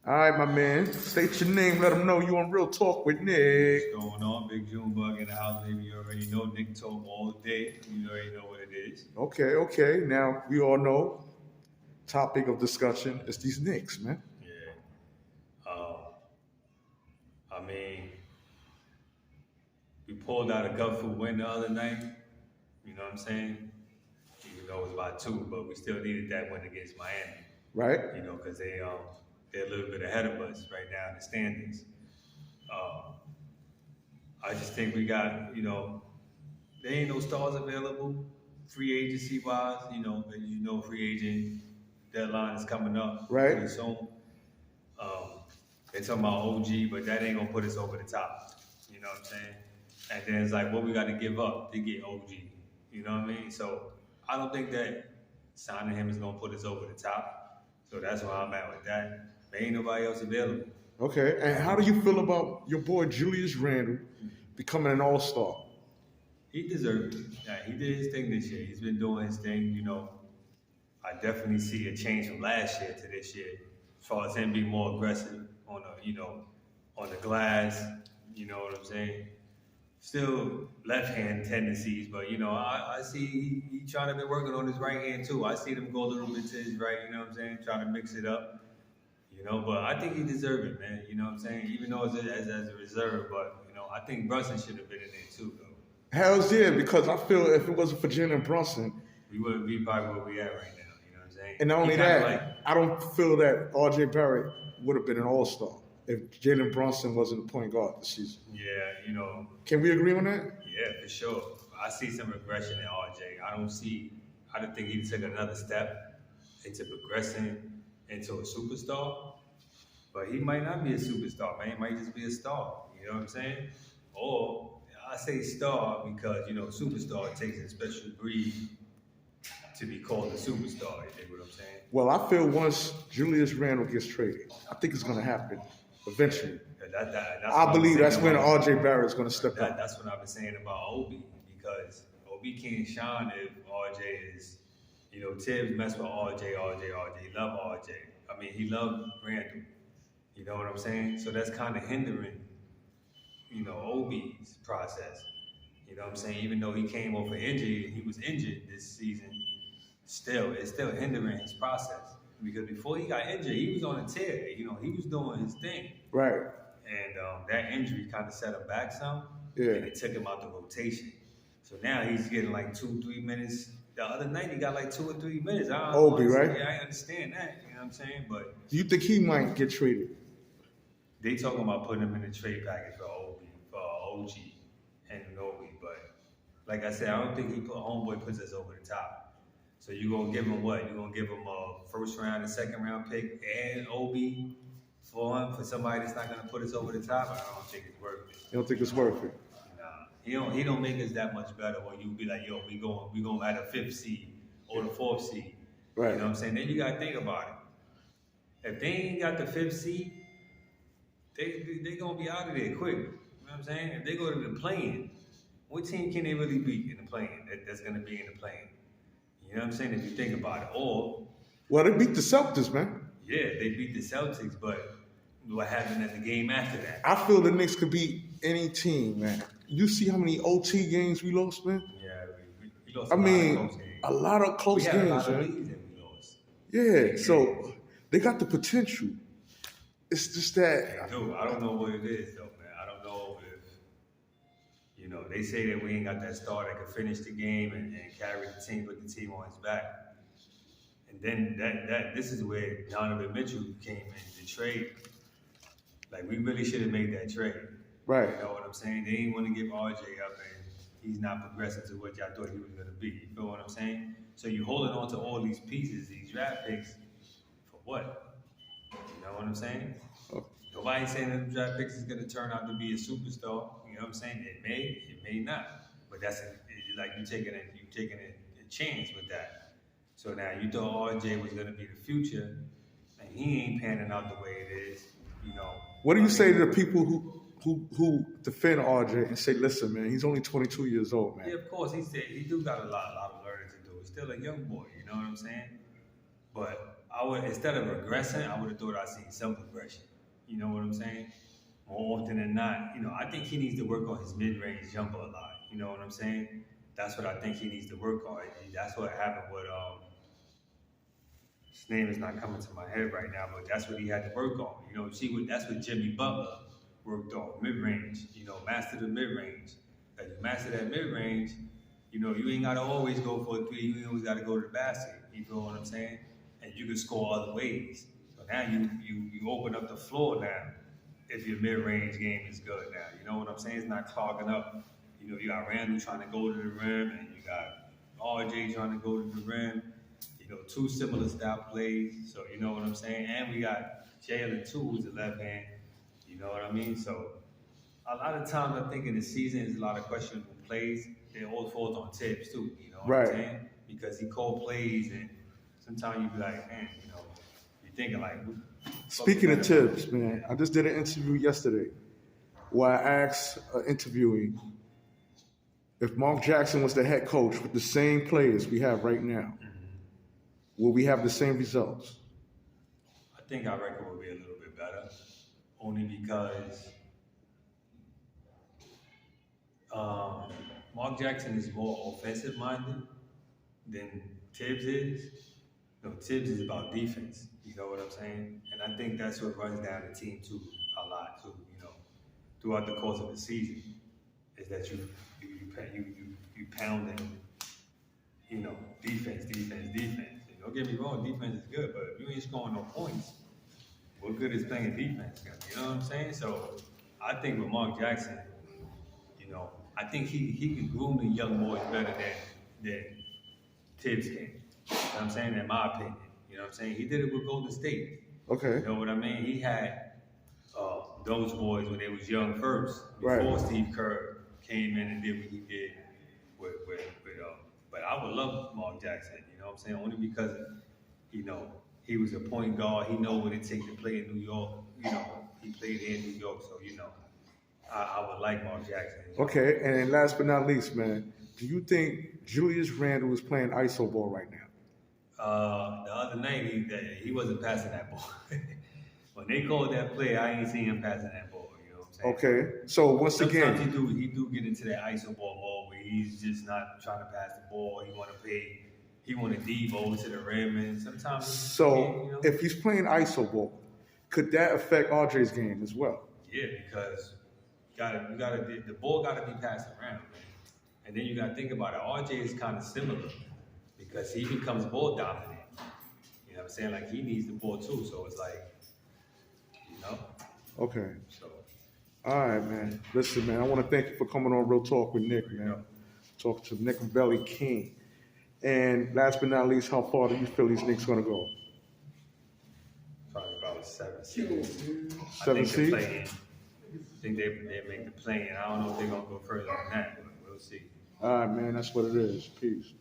All right, my man. State your name. Let them know you on Real Talk with Nick. What's going on? Big Junebug in the house, baby. You already know Nick Talk all day. You already know what it is. Okay. Now, we all know topic of discussion is these Knicks, man. Yeah. I mean, we pulled out a gutful win the other night. You know what I'm saying? Even though it was by 2, but we still needed that win against Miami. Right? You know, because they're a little bit ahead of us right now in the standings. I just think we got, there ain't no stars available free agency wise. Free agent deadline is coming up pretty soon. They're talking about OG, but that ain't gonna put us over the top. You know what I'm saying? And then it's like, what we got to give up to get OG. You know what I mean? So I don't think that signing him is gonna put us over the top. So that's where I'm at with that. There ain't nobody else available. Okay. And how do you feel about your boy Julius Randle becoming an all-star? He deserved it. Yeah, he did his thing this year. He's been doing his thing. I definitely see a change from last year to this year, as far as him being more aggressive on the glass. You know what I'm saying? Still left-hand tendencies, but I see he trying to be working on his right hand too. I see him go a little bit to his right. You know what I'm saying? Trying to mix it up. But I think he deserved it, man. You know what I'm saying? Even though it's as a reserve, but I think Brunson should have been in there too, though. Hell's yeah, because I feel if it wasn't for Jalen Brunson, we wouldn't be probably where we at right now. You know what I'm saying? And not only that, I don't feel that R.J. Barrett would have been an all-star if Jalen Brunson wasn't the point guard this season. Yeah, Can we agree on that? Yeah, for sure. I see some regression in R.J. I don't think he took another step into progressing into a superstar. But he might not be a superstar, man. He might just be a star. You know what I'm saying? Or I say star because, superstar takes a special breed to be called a superstar. You think what I'm saying? Well, I feel once Julius Randle gets traded, I think it's going to happen eventually. I believe that's when R.J. Barrett is going to step up. That's what I've been saying about Obi, because Obi can't shine if R.J. is, Tibbs messed with R.J. He loved R.J. I mean, he loved Randle. You know what I'm saying? So that's kind of hindering, Obi's process. You know what I'm saying? Even though he came off an injury, he was injured this season, it's still hindering his process. Because before he got injured, he was on a tear. He was doing his thing. Right. And that injury kind of set him back some. Yeah. And it took him out the rotation. So now he's getting like 2-3 minutes. The other night he got like 2 or 3 minutes. Obi, right? Yeah, I understand that. You know what I'm saying? But do you think he might get traded? They talking about putting him in the trade package for OG and Obi, but like I said, I don't think homeboy puts us over the top. So you gonna give him what? You gonna give him a first round and second round pick and Obi for somebody that's not gonna put us over the top? I don't think it's worth it. You don't think it's worth it? Nah, he don't make us that much better. When you be like, yo, we going at a 5th seed or the 4th seed. Right. You know what I'm saying? Then you gotta think about it. If they ain't got the 5th seed, they gonna be out of there quick. You know what I'm saying? If they go to the play-in, what team can they really beat in the play-in that's gonna be in the play-in? You know what I'm saying? If you think about it. Well, they beat the Celtics, man. Yeah, they beat the Celtics, but what happened at the game after that? I feel the Knicks could beat any team, man. You see how many OT games we lost, man? Yeah, we lost a lot of close games. A lot of close games, man. We lost. Yeah, so they got the potential. It's just that. Dude, I don't know what it is, though, man. I don't know if, they say that we ain't got that star that can finish the game and carry the team, put the team on his back. And then this is where Donovan Mitchell came in to trade. Like, we really should have made that trade. Right. You know what I'm saying? They didn't want to give RJ up, and he's not progressing to what y'all thought he was going to be. You feel what I'm saying? So you're holding on to all these pieces, these draft picks, for what? You know what I'm saying? Oh. Nobody's saying that the draft picks is going to turn out to be a superstar. You know what I'm saying? It may not. But that's like you taking a chance with that. So now you thought RJ was going to be the future, and he ain't panning out the way it is. What do you say to the people who defend RJ and say, listen, man, he's only 22 years old, man? Yeah, of course, he do got a lot of learning to do. He's still a young boy, you know what I'm saying? But I would, instead of regressing, I would have thought I'd seen some progression. You know what I'm saying? More often than not, I think he needs to work on his mid-range jumper a lot. You know what I'm saying? That's what I think he needs to work on. That's what happened with his name is not coming to my head right now, but that's what he had to work on. That's what Jimmy Butler worked on, mid-range. Master the mid-range. As you master that mid-range, you ain't gotta always go for a three. You ain't always gotta go to the basket. You feel what I'm saying? And you can score other ways. So now you open up the floor now. If your mid-range game is good now, you know what I'm saying? It's not clogging up. You got Randle trying to go to the rim, and you got RJ trying to go to the rim. Two similar style plays. So you know what I'm saying? And we got Jalen too, who's a left hand. You know what I mean? So a lot of times I think in the season there's a lot of questionable plays. They all fall on Tibbs too. You know what I'm saying? Because he called plays, and sometimes you be like, man, you're thinking like. Speaking of Tibbs, man, I just did an interview yesterday where I asked an interviewee if Mark Jackson was the head coach with the same players we have right now, will we have the same results? I think our record will be a little bit better, only because Mark Jackson is more offensive-minded than Tibbs is. Tibbs is about defense. You know what I'm saying? And I think that's what runs down the team too a lot too. Throughout the course of the season, is that you pounding, defense. And don't get me wrong, defense is good, but if you ain't scoring no points, what good is playing defense? You know what I'm saying? So I think with Mark Jackson, I think he can groom the young boys better than Tibbs can. You know what I'm saying? In my opinion. You know what I'm saying? He did it with Golden State. Okay. You know what I mean? He had those boys when they was young first, before Steve Kerr came in and did what he did with but I would love Mark Jackson, you know what I'm saying? Only because, he was a point guard. He know what it takes to play in New York. He played in New York, so, I would like Mark Jackson. Okay, and last but not least, man, do you think Julius Randle is playing ISO ball right now? The other night, he wasn't passing that ball. When they called that play, I ain't seen him passing that ball. You know what I'm saying? Okay, so once Sometimes again, he do get into that ISO ball mode where he's just not trying to pass the ball. He want to deep over to the rim, and sometimes. So if he's playing ISO ball, could that affect RJ's game as well? Yeah, because the ball gotta be passed around, man. And then you gotta think about it. RJ is kind of similar because he becomes ball dominant. You know what I'm saying? Like he needs the ball too. So it's like. Okay. So. All right, man. Listen, man, I want to thank you for coming on Real Talk with Nick, man. Talk to Nick Belly King. And last but not least, how far do you feel these Knicks going to go? Probably about 7 seeds. 7 seeds? I think they make the play-in. I don't know if they're going to go further than that, but we'll see. All right, man. That's what it is. Peace.